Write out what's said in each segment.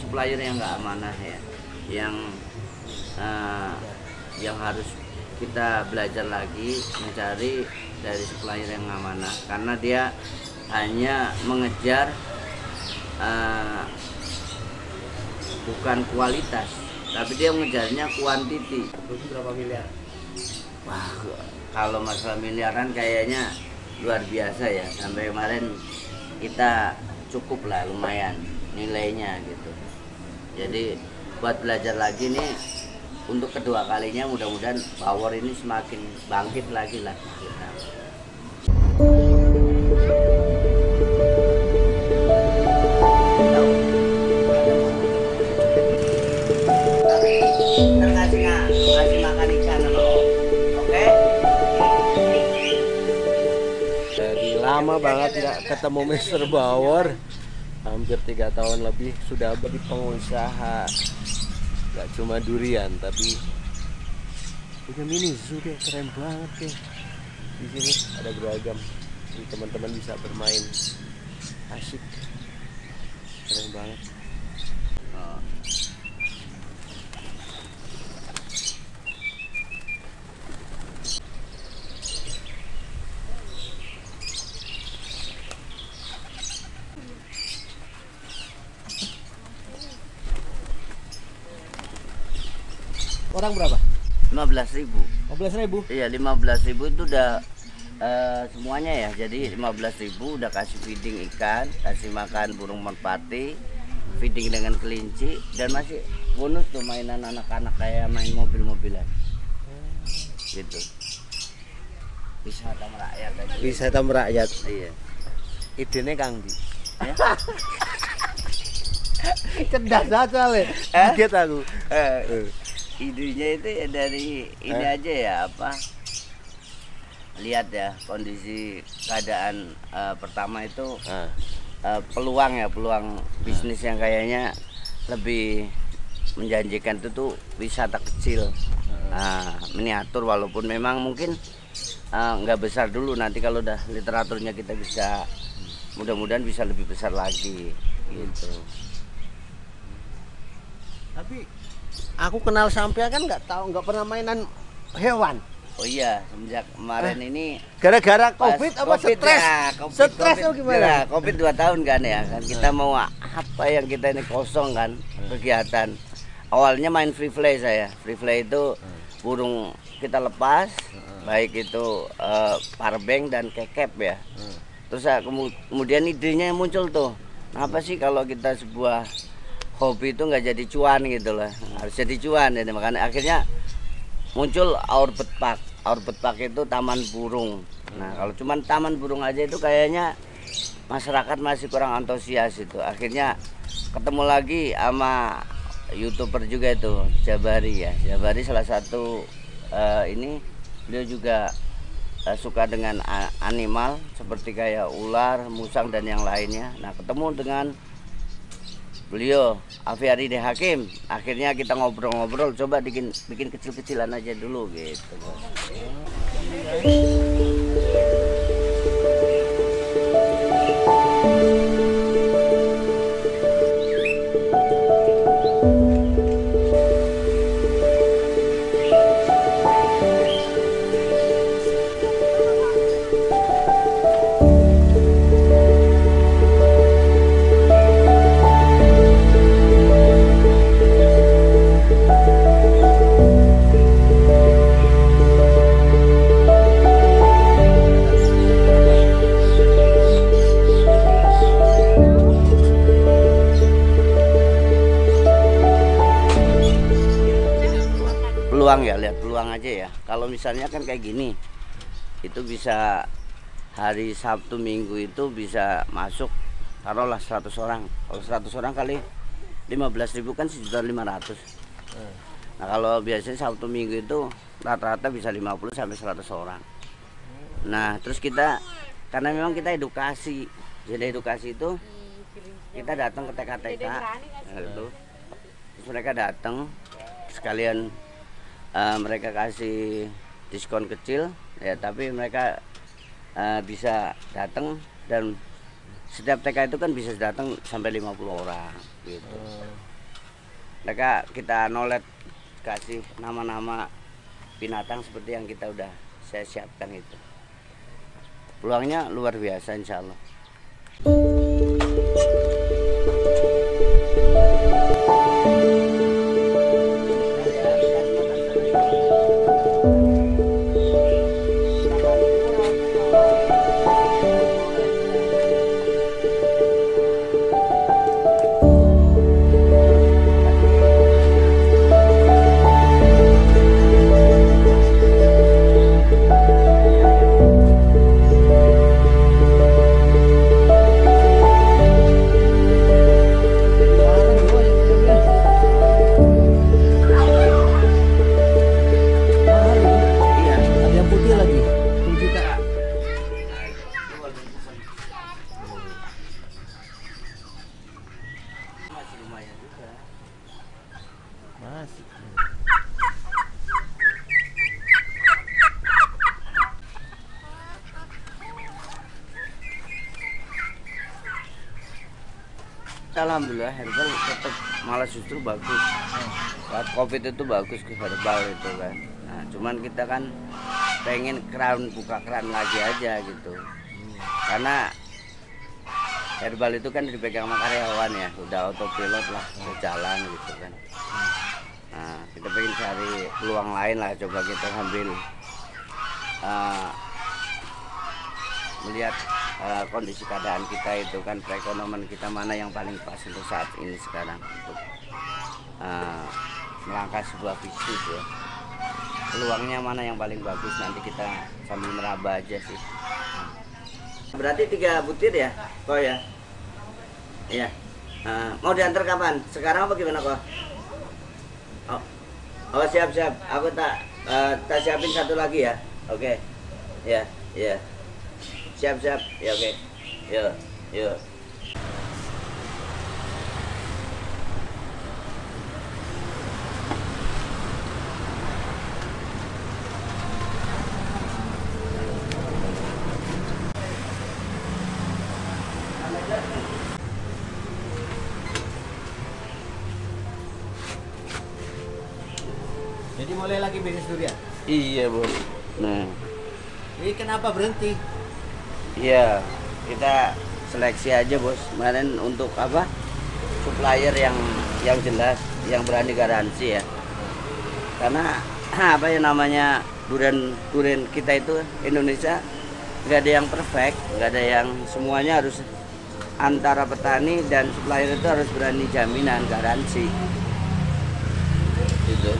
supplier yang nggak amanah ya, yang eh, yang harus kita belajar lagi mencari dari supplier yang amanah, karena dia hanya mengejar eh, bukan kualitas, tapi dia mengejarnya kuantiti. Berapa miliar? Wah, kalau masalah miliaran kayaknya luar biasa ya. Sampai kemarin kita cukup lah, lumayan nilainya gitu. Jadi buat belajar lagi nih untuk kedua kalinya, mudah-mudahan power ini semakin bangkit lagi lah kita. Ngasih makan ikan sama Om. Oke? Jadi lama banget tidak ketemu Mr. Bauer. Hampir 3 tahun lebih sudah jadi pengusaha. Gak cuma durian tapi punya mini zoo deh, keren banget deh. Di sini ada beragam. Jadi teman-teman bisa bermain asik. Keren banget. Orang berapa? 15.000. 15.000. Iya, 15.000 itu udah semuanya ya. Jadi 15.000 udah kasih feeding ikan, kasih makan burung merpati, feeding dengan kelinci, dan masih bonus tuh mainan anak-anak kayak main mobil-mobilan. Gitu. Wisata merakyat aja. Wisata merakyat. Iya. Idenya Kang Di. Ya? Cerdas aja le. Kaget aku. Idenya itu ya dari ini aja ya, apa? Lihat ya kondisi keadaan pertama itu peluang bisnis yang kayaknya lebih menjanjikan itu tuh wisata kecil, miniatur, walaupun memang mungkin nggak besar dulu. Nanti kalau udah literaturnya kita bisa, mudah-mudahan bisa lebih besar lagi gitu. Tapi aku kenal sampean kan nggak pernah mainan hewan. Oh iya, semenjak kemarin ini Gara-gara COVID apa stres? ya, Stres atau gimana? Ya, COVID 2 tahun kan ya. Kan kita mau apa yang kita ini kosong kan kegiatan. Awalnya main free fly saya. Free fly itu burung kita lepas, baik itu parbeng dan kekep ya. Terus kemudian idenya muncul tuh. Apa sih kalau kita sebuah hobi itu nggak jadi cuan gitu lah, harus jadi cuan. Jadi makanya akhirnya muncul Our Bird Park. Our Bird Park itu taman burung. Nah kalau cuman taman burung aja itu kayaknya masyarakat masih kurang antusias itu. Akhirnya ketemu lagi sama YouTuber juga itu, Jabari ya. Jabari salah satu ini beliau juga suka dengan animal seperti kayak ular, musang dan yang lainnya. Nah ketemu dengan beliau Aviari De Hakim, akhirnya kita ngobrol-ngobrol, coba bikin kecil-kecilan aja dulu gitu. Peluang ya, lihat peluang aja ya. Kalau misalnya kan kayak gini, itu bisa hari Sabtu Minggu itu bisa masuk taruhlah 100 orang. Kalau 100 orang kali 15.000 kan 1.500.000. Nah kalau biasanya Sabtu Minggu itu rata-rata bisa 50 sampai 100 orang. Nah terus kita, karena memang kita edukasi, jadi edukasi itu kita datang ke TK-TK gitu. Terus mereka datang sekalian, mereka kasih diskon kecil ya, tapi mereka bisa datang dan setiap TK itu kan bisa datang sampai 50 orang gitu. Mereka kita nolet kasih nama-nama binatang seperti yang kita udah saya siapkan itu. Peluangnya luar biasa insya Allah. Masih. Alhamdulillah herbal tetap malah justru bagus. Saat COVID itu bagus ke herbal itu kan. Nah, cuman kita kan pengen buka keran lagi aja gitu. Karena herbal itu kan dipegang sama karyawan ya, udah autopilot lah, udah jalan gitu kan. Nah, kita pengen cari peluang lain lah, coba kita sambil melihat kondisi keadaan kita itu kan, perekonomian kita mana yang paling pas untuk saat ini sekarang untuk melangkah sebuah bisnis ya. Peluangnya mana yang paling bagus, nanti kita sambil meraba aja sih. Berarti 3 butir ya, kok ya? Iya. Mau diantar kapan? Sekarang apa gimana kok? Oh siap. Aku tak siapin satu lagi ya. Oke. Ya. Siap. Ya oke. Yuk. Jadi mulai lagi bisnis durian. Iya bos. Nah. Ini kenapa berhenti? Iya, kita seleksi aja bos. Kemarin untuk apa? Supplier yang jelas, yang berani garansi ya. Karena apa ya namanya durian kita itu Indonesia nggak ada yang perfect, nggak ada yang semuanya harus antara petani dan supplier itu harus berani jaminan garansi. Gitu.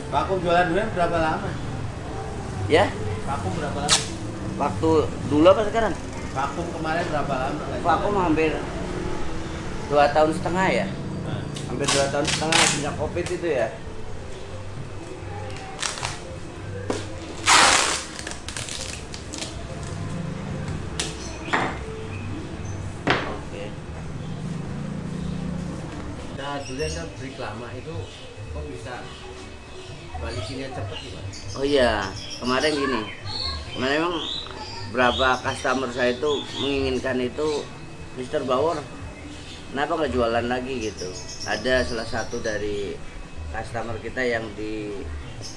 Vakum jualan durian berapa lama? Ya, Vakum berapa lama? waktu dulu apa sekarang? Vakum kemarin berapa lama? Vakum hampir 2,5 tahun ya. Nah. Hampir 2,5 tahun sejak COVID itu ya. Oke. Nah, durian kan break lama itu kok bisa balikinnya cepet gimana? Oh iya, kemarin gini. Kemarin memang berapa customer saya itu menginginkan itu Mr. Bauer, kenapa nggak jualan lagi gitu. Ada salah satu dari customer kita yang di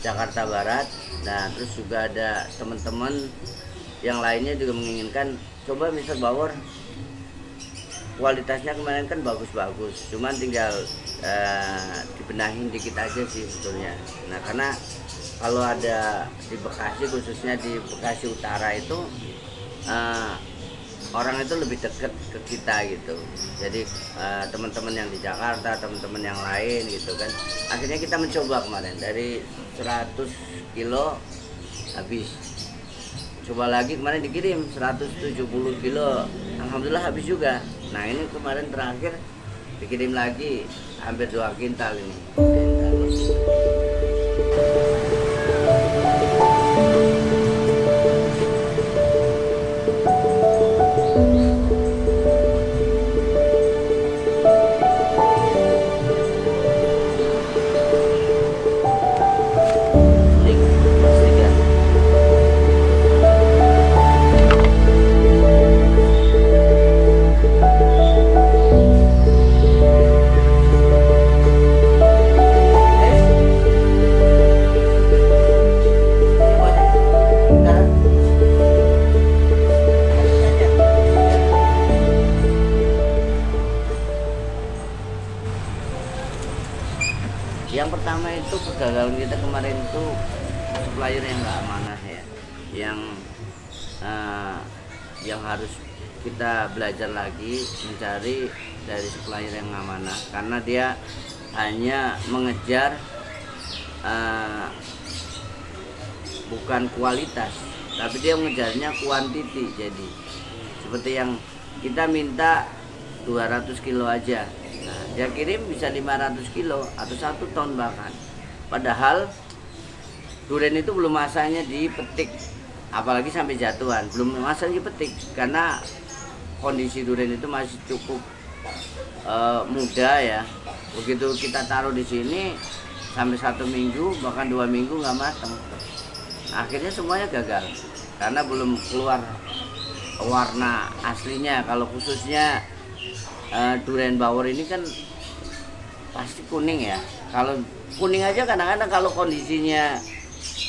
Jakarta Barat. Nah, terus juga ada teman-teman yang lainnya juga menginginkan coba Mr. Bauer, kualitasnya kemarin kan bagus-bagus, cuman tinggal dibenahin dikit aja sih sebetulnya. Nah, karena kalau ada di Bekasi, khususnya di Bekasi Utara itu orang itu lebih dekat ke kita gitu. Jadi teman-teman yang di Jakarta, teman-teman yang lain gitu kan. Akhirnya kita mencoba kemarin dari 100 kilo habis. Coba lagi kemarin dikirim 170 kilo. Alhamdulillah habis juga. Nah ini kemarin terakhir dikirim lagi hampir 2 kintal ini. Yang pertama itu kegagalan kita kemarin itu supplier yang nggak amanah ya, yang harus kita belajar lagi mencari dari supplier yang amanah, karena dia hanya mengejar bukan kualitas, tapi dia mengejarnya kuantiti. Jadi seperti yang kita minta 200 kilo aja, nah, dia kirim bisa 500 kilo atau 1 ton bahkan. Padahal durian itu belum masanya dipetik, apalagi sampai jatuhan, belum masanya dipetik, karena kondisi durian itu masih cukup muda ya. Begitu kita taruh di sini sampai 1 minggu bahkan 2 minggu nggak matang. Akhirnya semuanya gagal karena belum keluar warna aslinya. Kalau khususnya durian bawor ini kan pasti kuning ya. Kalau kuning aja kadang-kadang kalau kondisinya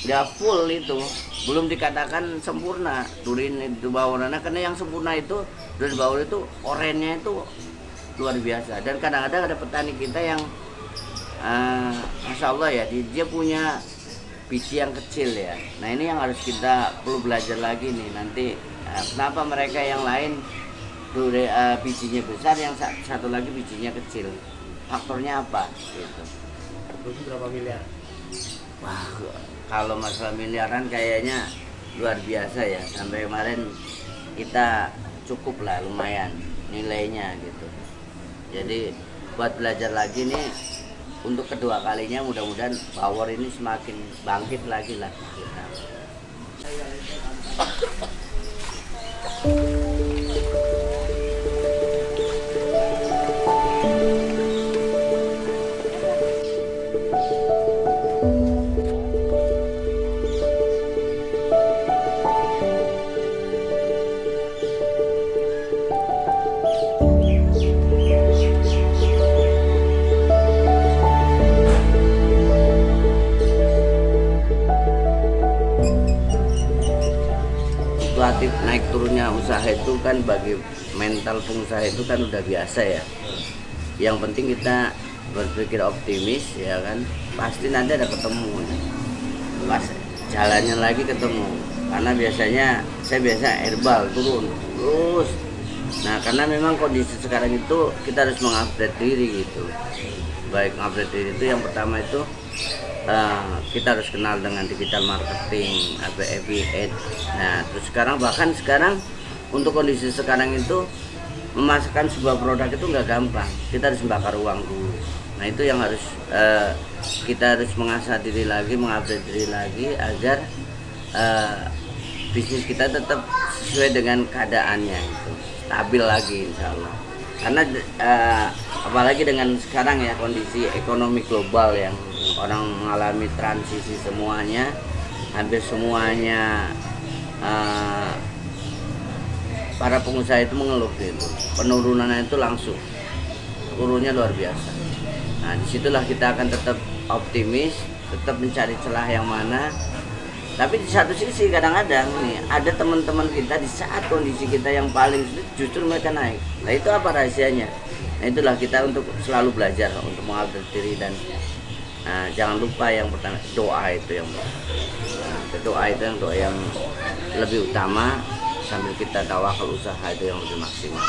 nggak full itu belum dikatakan sempurna durian itu bawornya, karena yang sempurna itu durian bawor itu orennya itu luar biasa. Dan kadang-kadang ada petani kita yang Masya Allah ya, dia punya biji yang kecil ya. Nah ini yang harus kita perlu belajar lagi nih nanti, kenapa mereka yang lain bijinya besar, yang satu lagi bijinya kecil, faktornya apa gitu. Rugi berapa miliar? Wah, kalau masalah miliaran kayaknya luar biasa ya. Sampai kemarin kita cukup lah, lumayan nilainya gitu. Jadi buat belajar lagi nih untuk kedua kalinya, mudah-mudahan Bawor ini semakin bangkit lagi lah kita. Relatif naik turunnya usaha itu kan bagi mental pengusaha itu kan udah biasa ya. Yang penting kita berpikir optimis ya kan, pasti nanti ada ketemu pas jalannya lagi ketemu. Karena biasanya saya biasa herbal turun terus. Nah karena memang kondisi sekarang itu kita harus mengupgrade diri gitu. Baik mengupgrade diri itu yang pertama itu kita harus kenal dengan digital marketing, affiliate. Nah, terus bahkan sekarang untuk kondisi sekarang itu memasarkan sebuah produk itu nggak gampang. Kita harus membakar uang dulu. Nah, itu yang harus kita harus mengasah diri lagi, mengupdate diri lagi agar bisnis kita tetap sesuai dengan keadaannya itu, stabil lagi insya Allah. Karena apalagi dengan sekarang ya kondisi ekonomi global yang orang mengalami transisi semuanya, hampir semuanya para pengusaha itu mengeluh gitu. Penurunannya itu langsung, turunnya luar biasa. Nah disitulah kita akan tetap optimis, tetap mencari celah yang mana. Tapi di satu sisi kadang-kadang nih ada teman-teman kita di saat kondisi kita yang paling sulit justru mereka naik. Nah itu apa rahasianya? Nah itulah kita untuk selalu belajar untuk mengupdate diri dan jangan lupa yang pertama doa itu yang doa itu yang doa yang lebih utama, sambil kita tawakal usaha itu yang lebih maksimal.